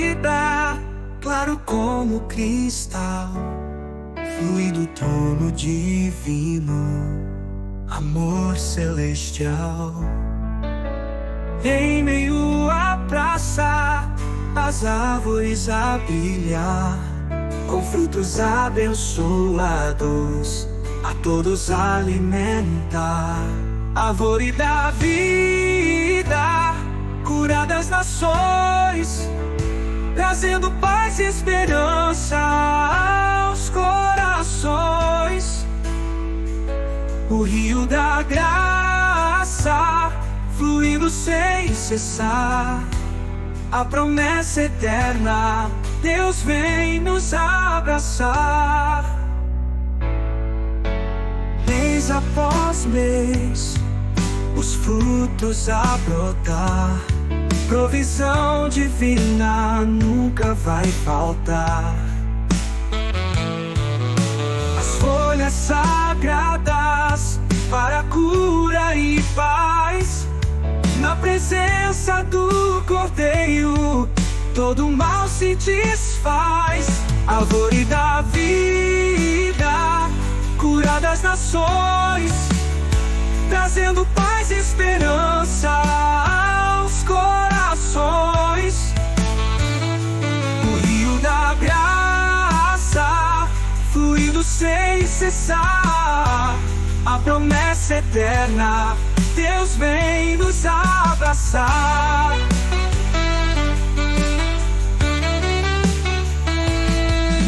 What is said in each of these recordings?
vida, claro como cristal, flui do trono divino, amor celestial. Em meio à praça, as árvores a brilhar, com frutos abençoados, a todos alimentar. Árvore da vida, cura das nações, trazendo paz e esperança aos corações. O rio da graça, fluindo sem cessar, a promessa eterna, Deus vem nos abraçar. Mês após mês, os frutos a brotar, provisão divina nunca vai faltar. As folhas sagradas para cura e paz, na presença do Cordeiro, todo mal se desfaz. Árvore da vida, cura das nações, trazendo paz e esperança aos corações. O rio da graça, fluindo sem cessar, a promessa eterna, Deus vem nos abraçar.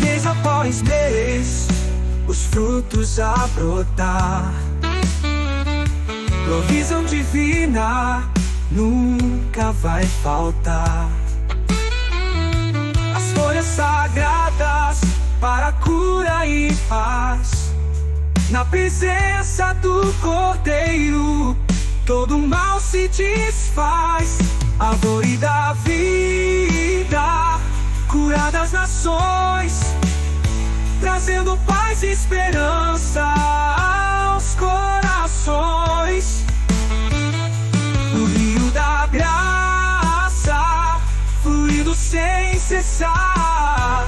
Mês após mês, os frutos a brotar, provisão divina nunca vai faltar. As folhas sagradas para cura e paz, na presença do Cordeiro, todo mal se desfaz. Árvore da vida, cura das nações, trazendo paz e esperança aos corações. O rio da graça, fluindo sem cessar,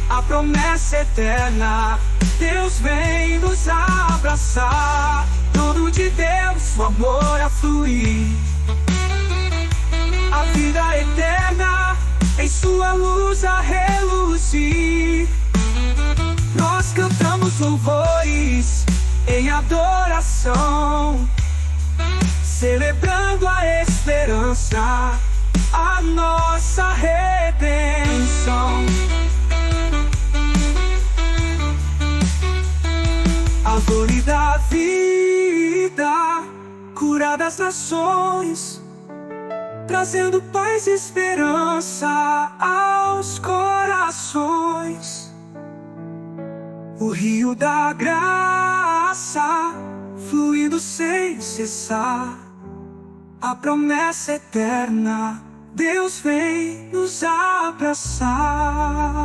a promessa eterna, Deus vem nos abraçar. Tudo de Deus, o amor a fluir, a vida eterna em sua luz a reluzir. Nós cantamos louvores em adoração, celebrando a esperança, a nossa redenção. Árvore da vida, cura das nações, trazendo paz e esperança aos corações. O rio da graça, fluindo sem cessar, a promessa eterna, Deus vem nos abraçar.